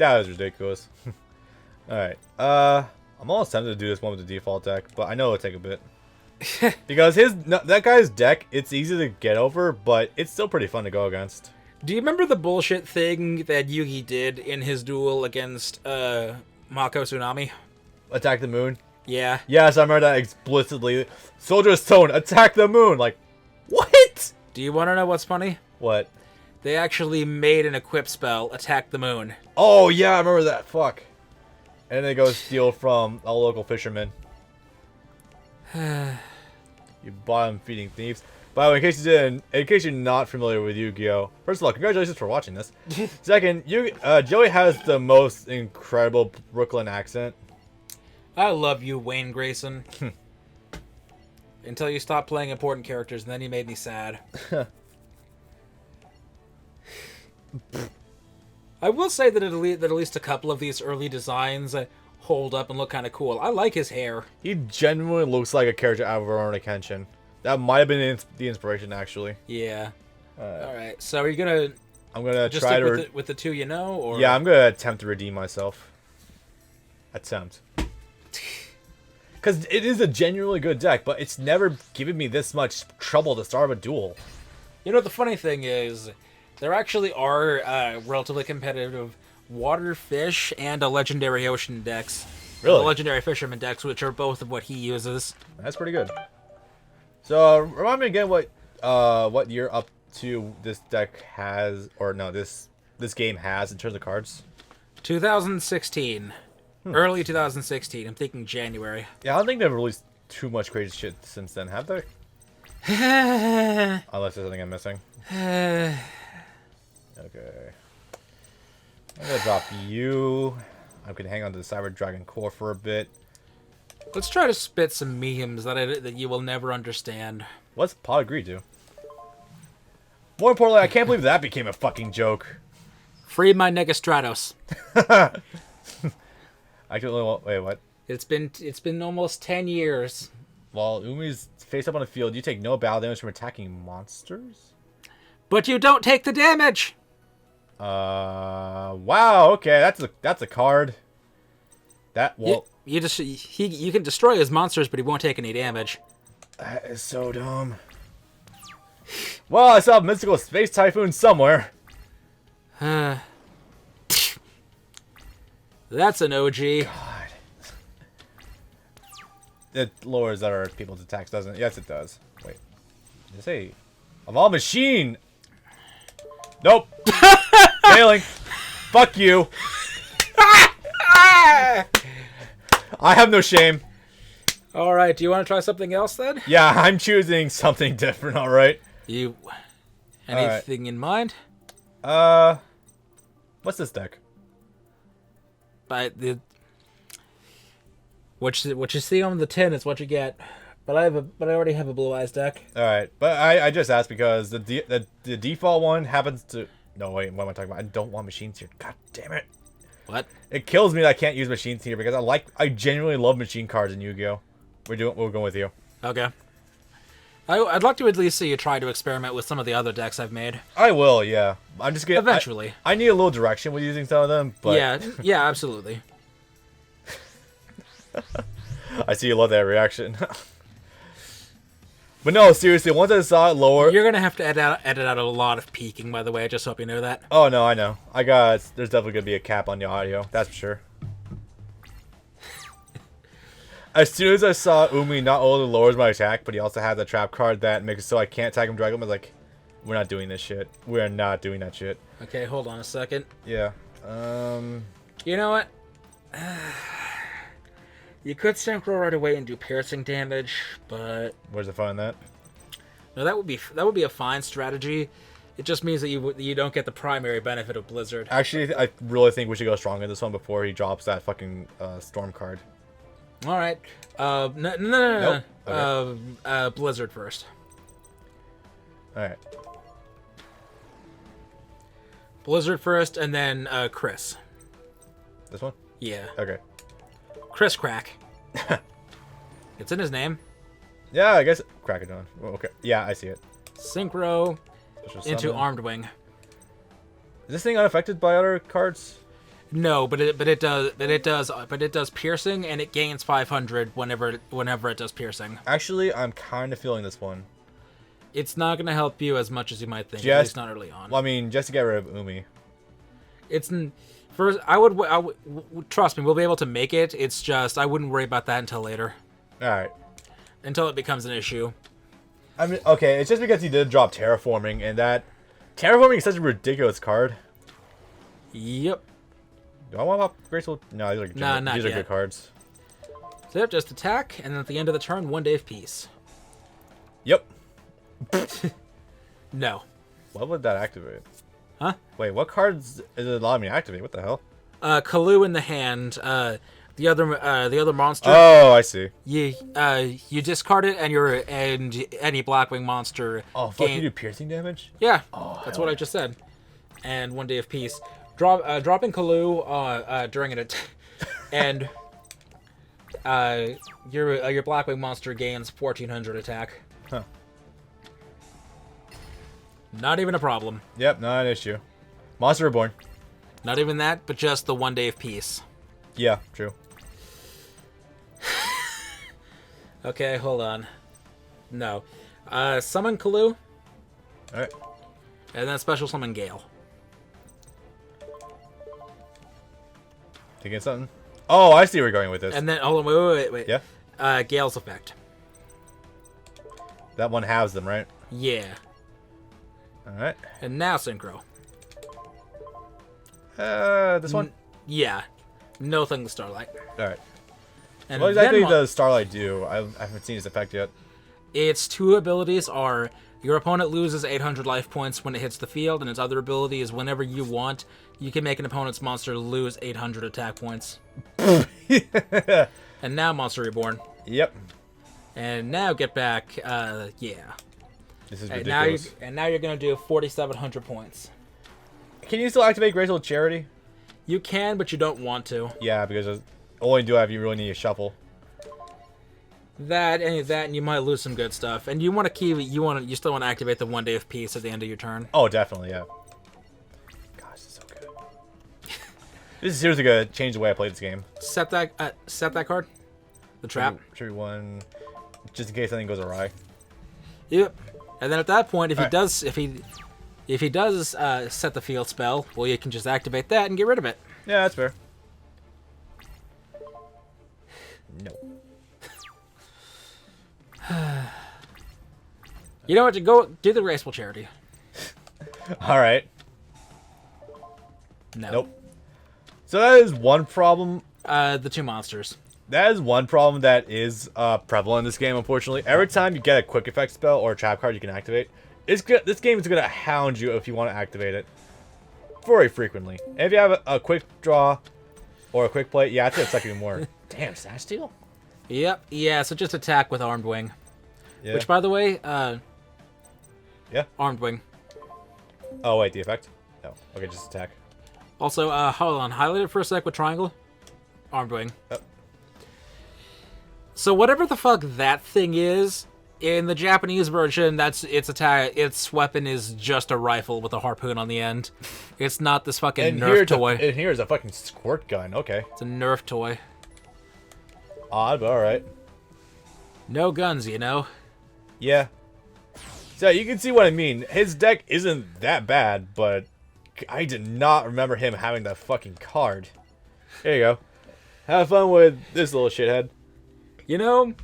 That was ridiculous. Alright. I'm almost tempted to do this one with the default deck, but I know it'll take a bit. Because that guy's deck, it's easy to get over, but it's still pretty fun to go against. Do you remember the bullshit thing that Yugi did in his duel against Mako Tsunami? Attack the moon? Yeah. Yes, I remember that explicitly. Soldier's Tone, attack the moon! Like, what? Do you want to know what's funny? What? They actually made an equip spell, Attack the Moon. Oh, yeah, I remember that. Fuck. And then they go steal from a local fisherman. You bottom-feeding thieves. By the way, in case you're not familiar with Yu-Gi-Oh! First of all, congratulations for watching this. Second, Joey has the most incredible Brooklyn accent. I love you, Wayne Grayson. Until you stopped playing important characters, and then you made me sad. I will say that at least a couple of these early designs hold up and look kind of cool. I like his hair. He genuinely looks like a character out of Rurouni Kenshin. That might have been the inspiration, actually. Yeah. All right. So are you gonna? I'm gonna just try stick to with the two you know, or yeah, I'm gonna attempt to redeem myself. Attempt. Because it is a genuinely good deck, but it's never given me this much trouble to start a duel. You know, the funny thing is, there actually are relatively competitive water, fish, and a legendary ocean decks. Really? The legendary fisherman decks, which are both of what he uses. That's pretty good. So, remind me again what you're up to this deck has, or no, this game has in terms of cards. 2016. Early 2016. I'm thinking January. Yeah, I don't think they've released too much crazy shit since then, have they? Unless there's something I'm missing. Okay. I'm gonna drop you. I can hang on to the Cyber Dragon Core for a bit. Let's try to spit some memes that you will never understand. What's Pot of Greed do? More importantly, I can't believe that became a fucking joke. Free my nigga Stratos. I can only wait. What? It's been almost 10 years. While Umi's face up on the field, you take no battle damage from attacking monsters. But you don't take the damage. Wow. Okay, that's a card. That well. You can destroy his monsters, but he won't take any damage. That is so dumb. Well, I saw a mystical space typhoon somewhere. That's an OG. God. It lowers other people's attacks, doesn't it? Yes, it does. Wait. Did it say Evolve Machine? Nope. Failing. Fuck you. I have no shame. All right. Do you want to try something else then? Yeah, I'm choosing something different. All right. Anything in mind? What's this deck? What you see on the tin is what you get. But I already have a Blue Eyes deck. All right, but I just asked because the default one happens to. No wait, what am I talking about? I don't want machines here. God damn it! What? It kills me that I can't use machines here because I genuinely love machine cards in Yu-Gi-Oh. We're going with you. Okay. I'd like to at least see you try to experiment with some of the other decks I've made. I will, yeah. I'm just getting eventually. I need a little direction with using some of them, but yeah, absolutely. I see you love that reaction. But no, seriously, once I saw it lower, you're gonna have to edit out a lot of peeking. By the way, I just hope you know that. Oh no, I know. There's definitely gonna be a cap on the audio. That's for sure. As soon as I saw Umi not only lowers my attack, but he also has a trap card that makes it so I can't attack him directly, I was like, we're not doing this shit. We're not doing that shit. Okay, hold on a second. Yeah. You know what? You could synchro right away and do piercing damage, but Where's the fun in that? No, that would be a fine strategy. It just means that you don't get the primary benefit of Blizzard. Actually, I really think we should go strong in this one before he drops that fucking storm card. All right. No. Nope. Okay. Blizzard first. All right. Blizzard first, and then Chris. This one? Yeah. Okay. Chris Crack. It's in his name. Yeah, I guess Krakadon. Oh, okay. Yeah, I see it. Synchro into Armed Wing. Is this thing unaffected by other cards? No, but it does piercing, and it gains 500 whenever it does piercing. Actually, I'm kind of feeling this one. It's not gonna help you as much as you might think. At least not early on. Well, I mean, just to get rid of Umi. It's first. I would trust me. We'll be able to make it. It's just I wouldn't worry about that until later. All right. Until it becomes an issue. I mean, okay, it's just because he did drop terraforming, and that terraforming is such a ridiculous card. Yep. Do I want to pop Graceful? No, these are good cards. So just attack, and then at the end of the turn, 1 day of peace. Yep. No. What would that activate? Huh? Wait, what cards is it allowing me to activate? What the hell? Kalu in the hand. The other monster. Oh, I see. You discard it, and any Blackwing monster. Oh, fuck! You do piercing damage? Yeah, that's what I just said. And 1 day of peace. Dropping Kalu during an attack, and your Blackwing monster gains 1400 attack. Huh. Not even a problem. Yep, not an issue. Monster Reborn. Not even that, but just the 1 day of peace. Yeah, true. Okay, hold on. No. Summon Kalu. Alright. And then special summon Gale. Thinking something? Oh, I see where you're going with this. And then, hold on, wait. Yeah? Gale's effect. That one has them, right? Yeah. Alright. And now Synchro. This one? Yeah. No thing with Starlight. Alright. And What exactly does Starlight do? I haven't seen its effect yet. Its two abilities are your opponent loses 800 life points when it hits the field, and its other ability is whenever you want, you can make an opponent's monster lose 800 attack points. And now Monster Reborn. Yep. And now get back, yeah. This is ridiculous. And now you're going to do 4,700 points. Can you still activate Graceful Charity? You can, but you don't want to. Yeah, because only do I if you really need a shuffle. That, and you might lose some good stuff. And you want to keep, you still want to activate the 1 day of peace at the end of your turn. Oh, definitely, yeah. Gosh, this is so good. This is seriously gonna change the way I play this game. Set that card. The trap. Tribute one, just in case anything goes awry. Yep. And then at that point, if he Alright. does, if he does set the field spell, well, you can just activate that and get rid of it. Yeah, that's fair. No. You know what? To go do the Graceful Charity. All right. No. Nope. So that is one problem. The two monsters. That is one problem that is prevalent in this game, unfortunately. Every time you get a quick effect spell or a trap card you can activate, this game is going to hound you if you want to activate it very frequently. And if you have a quick draw or a quick play, yeah, it's going to suck even more. Damn, Sash Steel? Yep. Yeah, so just attack with Armed Wing. Yeah. Which, by the way, Yeah. Armed Wing. Oh, wait, the effect? No. Okay, just attack. Also, hold on. Highlight it for a sec with triangle. Armed Wing. Oh. So whatever the fuck that thing is, in the Japanese version, that's its weapon is just a rifle with a harpoon on the end. It's not this fucking Nerf toy. And here's a fucking squirt gun. Okay. It's a Nerf toy. Odd, but alright. No guns, you know? Yeah. So you can see what I mean. His deck isn't that bad, but I did not remember him having that fucking card. There you go. Have fun with this little shithead. You know,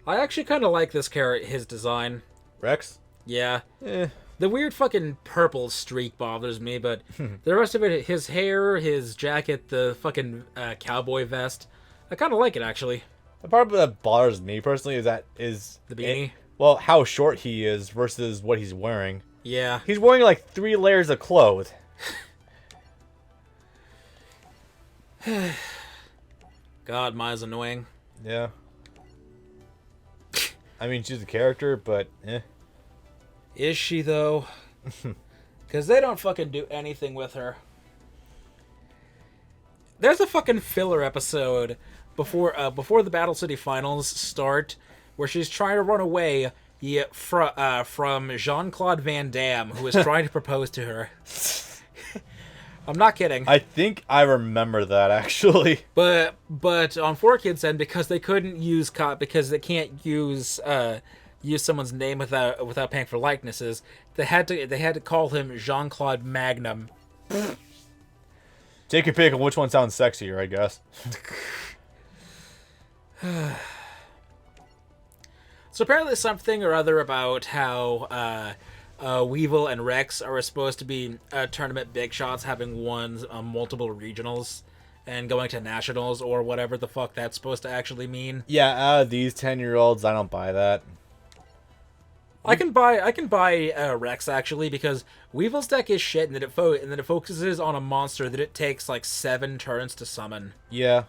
I actually kind of like this character, his design. Rex? Yeah. Eh. The weird fucking purple streak bothers me, but the rest of it, his hair, his jacket, the fucking cowboy vest, I kind of like it, actually. The part that bothers me personally is The beanie? Well, how short he is versus what he's wearing. Yeah. He's wearing like 3 layers of clothes. God, Maya's annoying. Yeah. I mean, she's a character, but eh. Is she, though? Because they don't fucking do anything with her. There's a fucking filler episode before the Battle City Finals start where she's trying to run away from Jean-Claude Van Damme, who is trying to propose to her. I'm not kidding. I think I remember that actually. But on 4Kids end, because they couldn't use because they can't use someone's name without paying for likenesses, they had to call him Jean-Claude Magnum. Take your pick on which one sounds sexier, I guess. So apparently something or other about how Weevil and Rex are supposed to be tournament big shots, having won multiple regionals and going to nationals or whatever the fuck that's supposed to actually mean. Yeah, out of these 10-year-olds, I don't buy that. I can buy Rex actually, because Weevil's deck is shit, and then it focuses on a monster that it takes like 7 turns to summon. Yeah.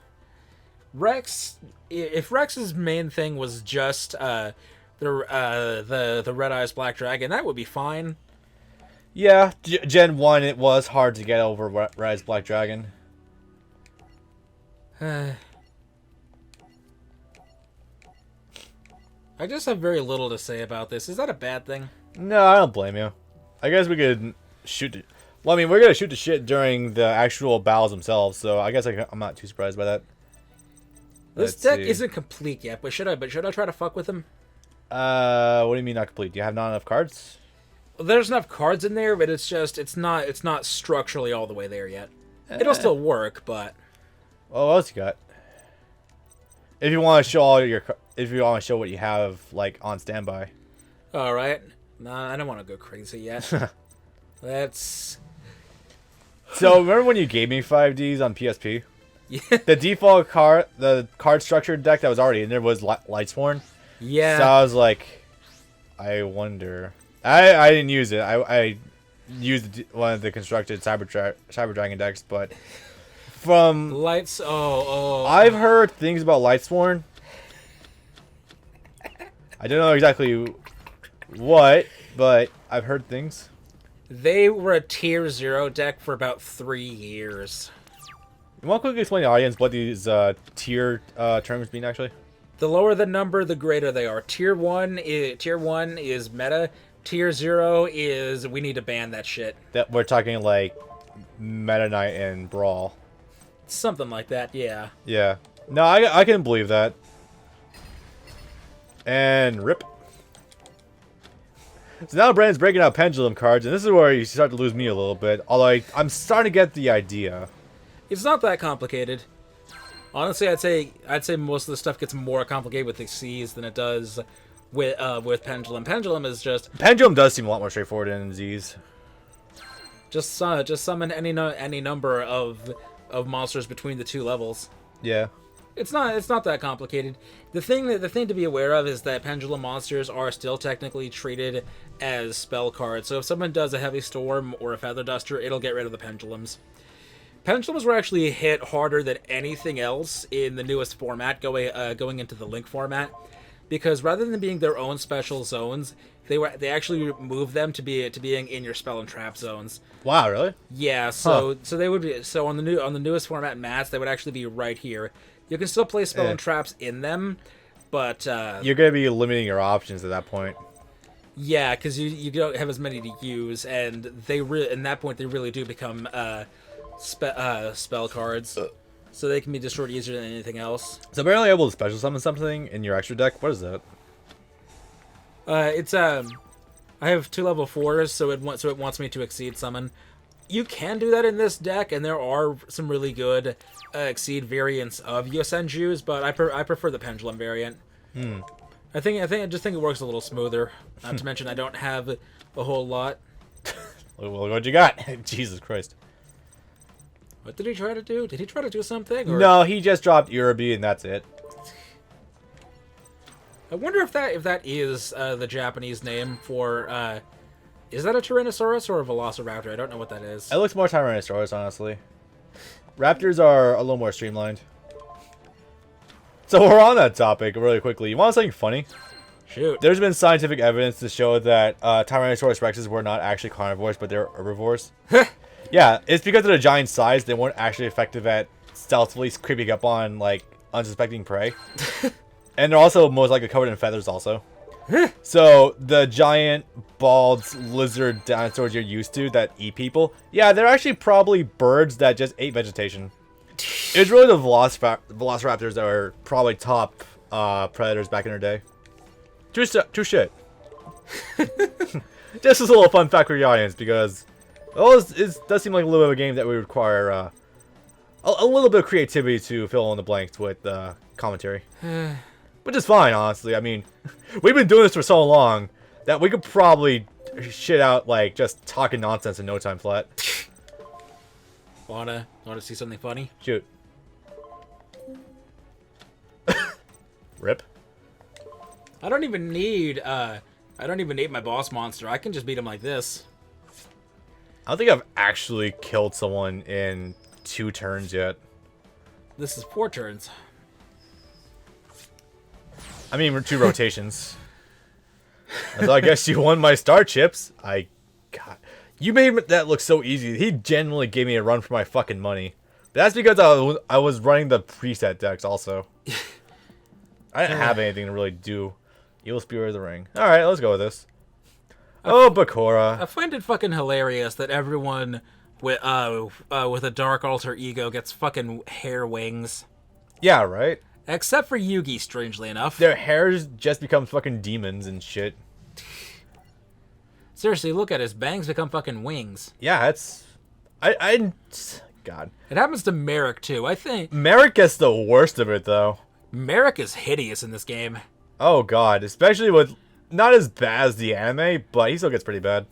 Rex, if Rex's main thing was just the Red Eyes Black Dragon, that would be fine. Yeah, Gen 1, it was hard to get over Red Eyes Black Dragon. I just have very little to say about this. Is that a bad thing? No, I don't blame you. I guess we could shoot. Well, I mean, we're gonna shoot the shit during the actual battles themselves, so I guess I'm not too surprised by that. This deck isn't complete yet, but should I try to fuck with him? What do you mean not complete? Do you have not enough cards? Well, there's enough cards in there, but it's not structurally all the way there yet. It'll still work, but. Oh, what else you got? If you want to show if you want to show what you have like on standby. All right. Nah, I don't want to go crazy yet. Let's. So remember when you gave me 5Ds on PSP? Yeah. The default the card structure deck that was already in there was Lightsworn. Yeah. So I was like, I wonder. I didn't use it. I used one of the constructed Cyber Dragon decks, but from Lights. Oh. I've heard things about Lightsworn. I don't know exactly what, but I've heard things. They were a tier 0 deck for about 3 years. You want to quickly explain to the audience what these tier terms mean, actually? The lower the number, the greater they are. Tier 1 is meta. Tier 0 is we need to ban that shit. That we're talking like Meta Knight and Brawl. Something like that, yeah. Yeah. No, I can believe that. And rip. So now Brandon's breaking out Pendulum cards, and this is where you start to lose me a little bit. Although I'm starting to get the idea. It's not that complicated. Honestly, I'd say most of the stuff gets more complicated with the C's than it does with Pendulum. Pendulum is just Pendulum does seem a lot more straightforward than Z's. just summon any number of monsters between the 2 levels. Yeah. It's not that complicated. The thing to be aware of is that Pendulum monsters are still technically treated as spell cards. So if someone does a Heavy Storm or a Feather Duster, it'll get rid of the Pendulums. Pendulums were actually hit harder than anything else in the newest format, going into the Link format, because rather than being their own special zones, they actually moved them to being in your spell and trap zones. Wow, really? Yeah, so they would be on the newest format mats, they would actually be right here. You can still play spell and traps in them, but you're gonna be limiting your options at that point. Yeah, because you don't have as many to use, and in that point they really do become spell cards, so they can be destroyed easier than anything else. So apparently able to special summon something in your extra deck. What is that? It's I have 2 level 4s, so it wants me to exceed summon. You can do that in this deck, and there are some really good exceed variants of Yosenju's, but I prefer the Pendulum variant. I just think it works a little smoother. Not to mention I don't have a whole lot. Well, what you got? Jesus Christ. What did he try to do? Did he try to do something? Or? No, he just dropped Urabi and that's it. I wonder if that is the Japanese name for. Is that a Tyrannosaurus or a Velociraptor? I don't know what that is. It looks more Tyrannosaurus, honestly. Raptors are a little more streamlined. So we're on that topic really quickly. You want something funny? Shoot. There's been scientific evidence to show that Tyrannosaurus rexes were not actually carnivores, but they're herbivores. Yeah, it's because of their giant size, they weren't actually effective at stealthily creeping up on, like, unsuspecting prey. And they're also most likely covered in feathers also. So the giant bald lizard dinosaurs you're used to that eat people, yeah, they're actually probably birds that just ate vegetation. It's really the velociraptors that are probably top predators back in their day. True shit. Just as a little fun fact for the audience, because it does seem like a little bit of a game that would require a little bit of creativity to fill in the blanks with commentary. Which is fine, honestly. I mean, we've been doing this for so long that we could probably shit out, like, just talking nonsense in no time flat. Wanna see something funny? Shoot. Rip. I don't even need my boss monster. I can just beat him like this. I don't think I've actually killed someone in 2 turns yet. This is 4 turns. I mean, 2 rotations. So I guess you won my star chips. God, you made that look so easy. He genuinely gave me a run for my fucking money. That's because I was running the preset decks also. I didn't have anything to really do. Evil Spirit of the Ring. All right, let's go with this. Oh, Bakura. I find it fucking hilarious that everyone with a dark alter ego gets fucking hair wings. Yeah, right? Except for Yugi, strangely enough. Their hairs just become fucking demons and shit. Seriously, look at his bangs become fucking wings. Yeah, it's... God. It happens to Merrick, too. I think... Merrick gets the worst of it, though. Merrick is hideous in this game. Oh, God. Especially with... Not as bad as the anime, but he still gets pretty bad.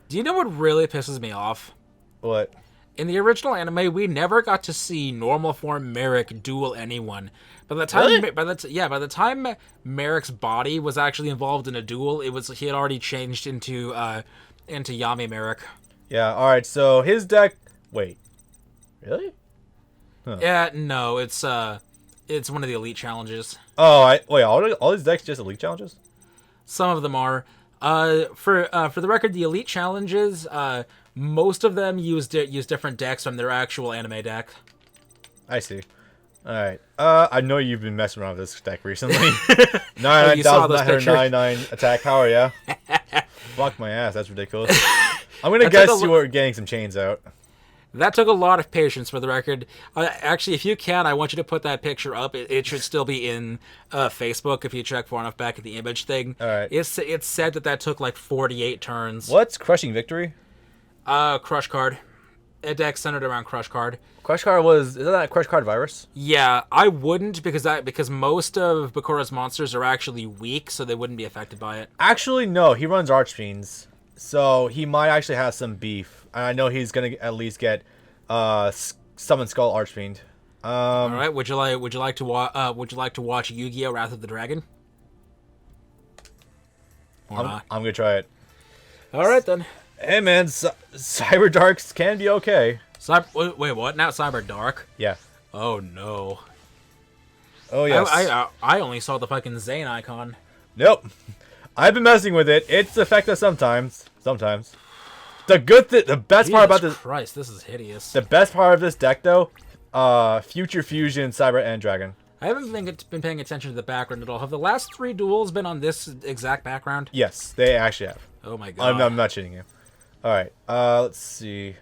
Do you know what really pisses me off? What? In the original anime, we never got to see normal form Merrick duel anyone. By the time, Really? by the time Merrick's body was actually involved in a duel, he had already changed into Yami Merrick. Yeah, alright, so his deck... Wait. Really? Huh. Yeah, no, it's one of the elite challenges. Oh, wait, all these decks just elite challenges? Some of them are. For the record, the elite challenges, most of them use different decks from their actual anime deck. I see. Alright. I know you've been messing around with this deck recently. 99,999 attack power, yeah? Fuck my ass, that's ridiculous. I'm gonna guess you were getting some chains out. That took a lot of patience, for the record. Actually, if you can, I want you to put that picture up. It should still be in Facebook if you check far enough back at the image thing. Alright. It's said that took like 48 turns. What's Crushing Victory? Crush card. A deck centered around Crush card. Crush card isn't that Crush card virus? Yeah, I wouldn't because most of Bakura's monsters are actually weak, so they wouldn't be affected by it. Actually, no, he runs Archfiends, so he might actually have some beef. And I know he's gonna at least get Summon Skull Archfiend. All right, would you like to watch Yu-Gi-Oh! Wrath of the Dragon? Or not? I'm gonna try it. All right then. Hey man, Cyberdarks can be okay. Wait, what? Now Cyberdark? Yeah. Oh no. Oh yes. I only saw the fucking Zane icon. Nope. I've been messing with it. It's effective sometimes. Sometimes. The best part about this. Christ, this is hideous. The best part of this deck, though, Future Fusion, Cyber, and Dragon. I haven't been paying attention to the background at all. Have the last 3 duels been on this exact background? Yes, they actually have. Oh my god. I'm not cheating you. All right. Let's see.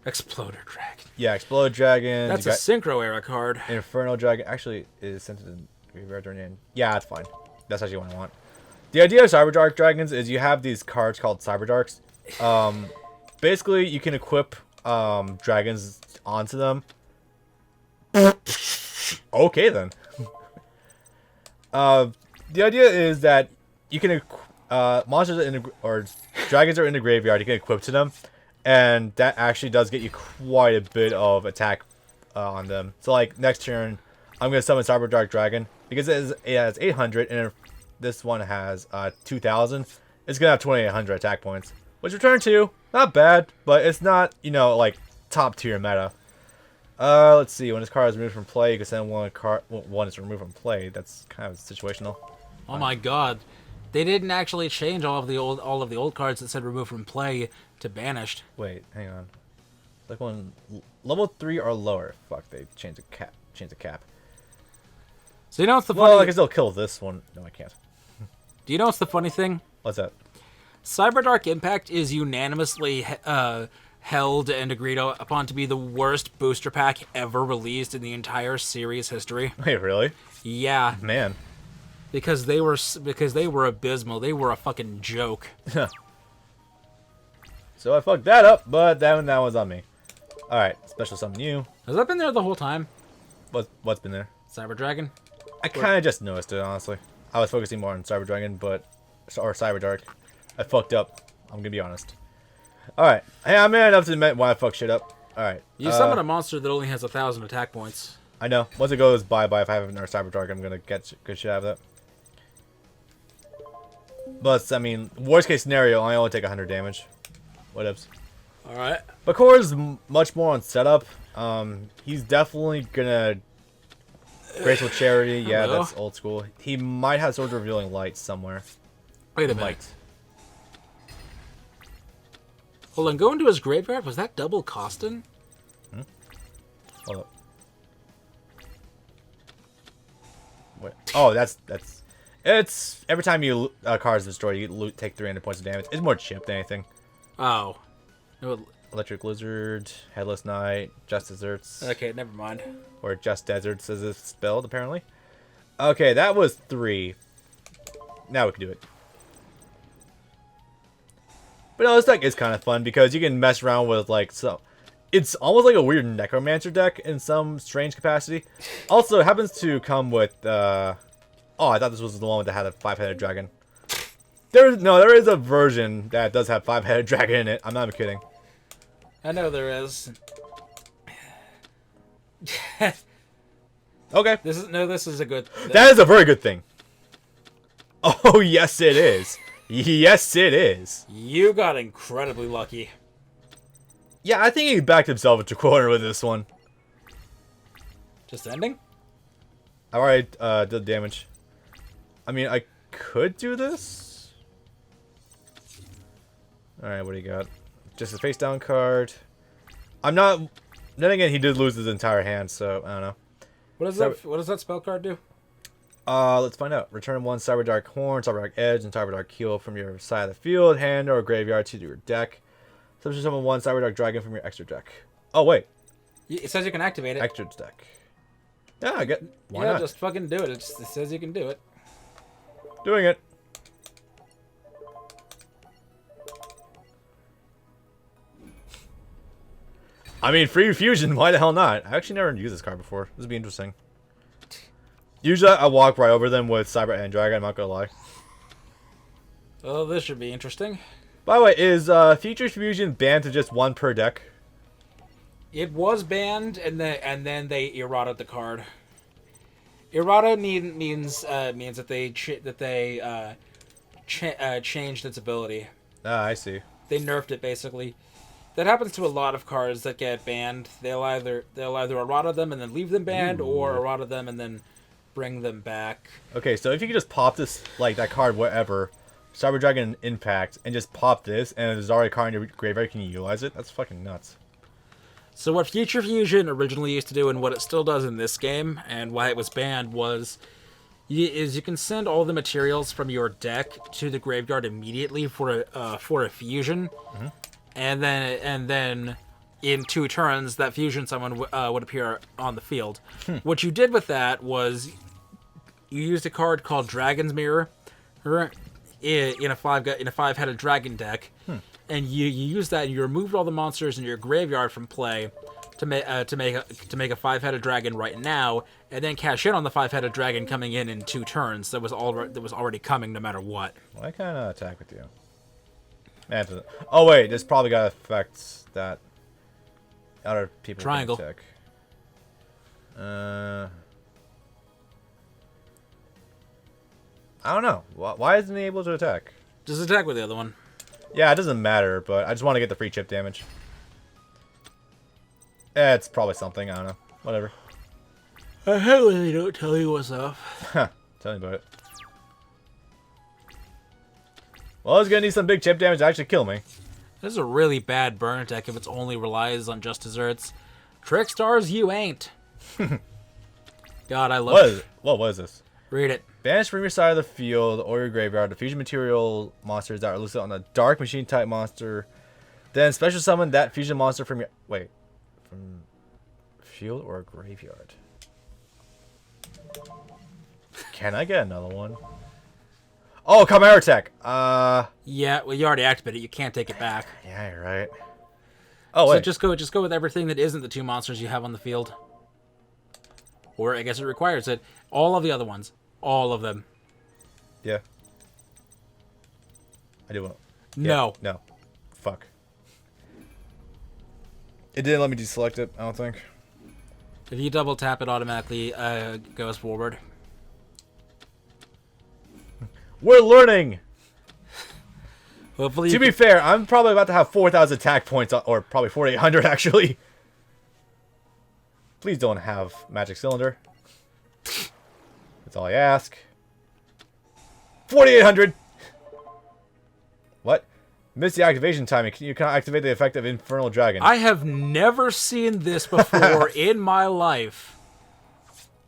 Exploder Dragon. Yeah, Explode Dragon. That's a Synchro era card. Inferno Dragon. Actually, it is sent to the graveyard during the end. Yeah, that's fine. That's actually what I want. The idea of Cyberdark Dragons is you have these cards called Cyberdarks. Basically, you can equip dragons onto them. Okay, then. The idea is that you can monsters or dragons are in the graveyard. You can equip to them, and that actually does get you quite a bit of attack on them. So, like next turn, I'm gonna summon Cyberdark Dragon because it has 800, and this one has 2,000. It's gonna have 2,800 attack points. Which return 2, not bad, but it's not, like top tier meta. Let's see. When this card is removed from play, you can send one is removed from play. That's kind of situational. Oh my god, they didn't actually change all of the old cards that said removed from play to banished. Wait, hang on. Like one level 3 or lower. Fuck, they changed the cap. So you know what's the well, funny? I can still kill this one. No, I can't. Do you know what's the funny thing? What's that? Cyberdark Impact is unanimously held and agreed upon to be the worst booster pack ever released in the entire series history. Wait, really? Yeah, Man. because they were abysmal. They were a fucking joke. So I fucked that up, but that one's on me. Alright, special summon you. Has that been there the whole time? What's been there? Cyber Dragon? I kind of just noticed it, honestly. I was focusing more on Cyber Dragon, or Cyberdark. I fucked up. I'm gonna be honest. Alright. Hey, I'm man enough to admit why I fucked shit up. Alright. You summon a monster that only has 1,000 attack points. I know. Once it goes bye-bye, if I have another Cyberdark, I'm gonna get good shit out of that. But, I mean, worst case scenario, I only take 100 damage. Whatevs. Alright. Bakura's much more on setup. He's definitely gonna... Graceful Charity, yeah, Hello? that's old school. He might have Swords of Revealing Light somewhere. Wait a minute. Hold on, go into his graveyard? Was that double Costin? Hold up. Wait. Oh, that's... It's... Every time you card is destroyed, you take 300 points of damage. It's more chip than anything. Oh. Electric Lizard, Headless Knight, Just Deserts. Okay, never mind. Or Just Deserts as it's spelled, apparently. Okay, that was 3. Now we can do it. But no, this deck is kind of fun because you can mess around with, like, so... It's almost like a weird Necromancer deck in some strange capacity. Also, it happens to come with, Oh, I thought this was the one that had a 5-headed dragon. There is a version that does have 5-headed dragon in it. I'm not even kidding. I know there is. Okay. This is a good... That is a very good thing. Oh, yes it is. Yes it is. You got incredibly lucky. Yeah, I think he backed himself into a corner with this one. Just ending? I already did the damage. I mean, I could do this. Alright, what do you got? Just a face down card. I'm not... Then again, he did lose his entire hand, so I don't know. What does that spell card do? Let's find out. Return 1 Cyberdark Horn, Cyberdark Edge, and Cyberdark Heel from your side of the field, hand, or graveyard to your deck. Substitute summon 1 Cyberdark Dragon from your extra deck. Oh, wait. It says you can activate it. Extra deck. Yeah, I get... Why yeah, not? just fucking do it. It says you can do it. Doing it. I mean, free fusion, why the hell not? I actually never used this card before. This would be interesting. Usually, I walk right over them with Cyber and Dragon, I'm not gonna lie. Oh, this should be interesting. By the way, is Future Fusion banned to just 1 per deck? It was banned, and then they errata the card. Errata means that they changed its ability. Ah, I see. They nerfed it basically. That happens to a lot of cards that get banned. They'll either errata them and then leave them banned, or errata them and then bring them back. Okay, so if you could just pop this, like, that card, whatever, Cyber Dragon Impact, and just pop this, and there's already a card in your graveyard, can you utilize it? That's fucking nuts. So what Future Fusion originally used to do, and what it still does in this game, and why it was banned, was you can send all the materials from your deck to the graveyard immediately for a fusion, and then in 2 turns that fusion summon would appear on the field. What you did with that was you used a card called Dragon's Mirror in a 5-headed dragon deck. And you use that, and you removed all the monsters in your graveyard from play to make a 5-headed dragon right now, and then cash in on the 5-headed dragon coming in 2 turns. That was already coming no matter what. Why can't I attack with you? Oh wait, this probably got effects that other people Triangle. can attack. I don't know. Why isn't he able to attack? Just attack with the other one. Yeah, it doesn't matter, but I just want to get the free chip damage. It's probably something, I don't know. Whatever. I hate when they don't tell you what's up. Tell me about it. Well, it's gonna need some big chip damage to actually kill me. This is a really bad burn deck if it only relies on just desserts. Trickstars, you ain't. God, I love What was this? Read it. Banish from your side of the field or your graveyard the fusion material monsters that are listed on the dark machine type monster. Then special summon that fusion monster from your from field or graveyard. Can I get another one? Oh, Chimera Tech. Yeah, well, you already activated it. You can't take it back. Yeah, you're right. Oh, So wait. just go with everything that isn't the 2 monsters you have on the field. Or I guess it requires it. All of the other ones. All of them. Yeah. I do want. No. No. Fuck. It didn't let me deselect it, I don't think. If you double tap, it automatically goes forward. We're learning! Hopefully, To be fair, I'm probably about to have 4,000 attack points, or probably 4,800 actually. Please don't have Magic Cylinder. That's all I ask. 4,800! What? Miss the activation timing. You cannot activate the effect of Infernal Dragon. I have never seen this before in my life.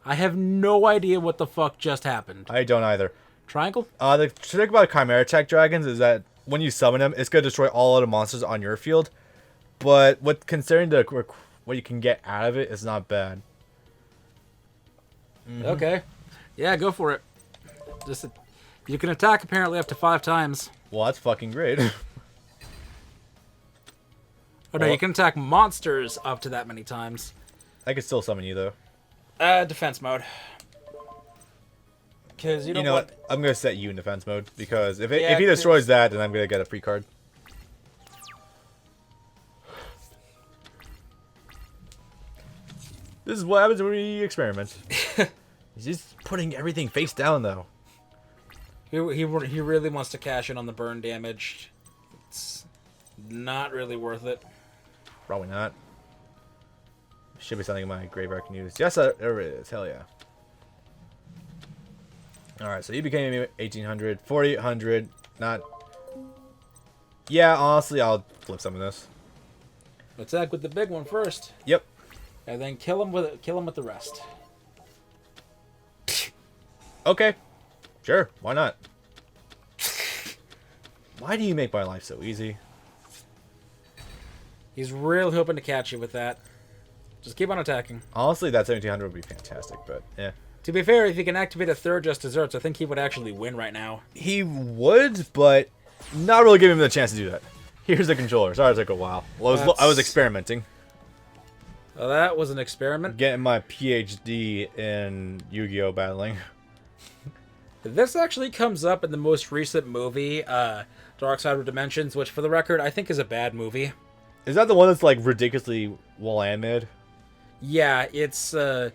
I have no idea what the fuck just happened. I don't either. Triangle? The trick about Chimera Tech Dragons is that when you summon them, it's going to destroy all other monsters on your field. But considering what you can get out of it, it's not bad. Okay. Yeah, go for it. Just you can attack apparently up to 5 times. Well, that's fucking great. Oh no, you can attack monsters up to that many times. I can still summon you, though. Defense mode. Because you know what? what? I'm going to set you in defense mode. Because if Yeah, he destroys that, then I'm going to get a free card. This is what happens when we experiment. He's just putting everything face down, though. He really wants to cash in on the burn damage. It's not really worth it. Probably not. Should be something in my graveyard can use. Yes, there it is. Hell yeah. Alright, so you became 1,800. 4,800. Not... Yeah, honestly, I'll flip some of this. Attack with the big one first. Yep. And then kill him with the rest. Okay. Sure, why not? Why do you make my life so easy? He's really hoping to catch you with that. Just keep on attacking. Honestly, that 1,700 would be fantastic, but yeah. To be fair, if he can activate a third Just Desserts, I think he would actually win right now. He would, but not really giving him the chance to do that. Here's the controller. Sorry it took a while. Well, I was experimenting. Well, that was an experiment. Getting my PhD in Yu-Gi-Oh! Battling. This actually comes up in the most recent movie, Dark Side of Dimensions, which, for the record, I think is a bad movie. Is that the one that's like ridiculously well animated? Yeah, it's that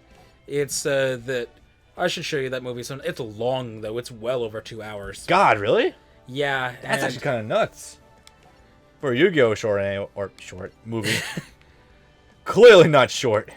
I should show you that movie. It's long though. It's well over 2 hours. God, really? Yeah, That's actually kind of nuts. For a Yu-Gi-Oh! Short movie. Clearly not short.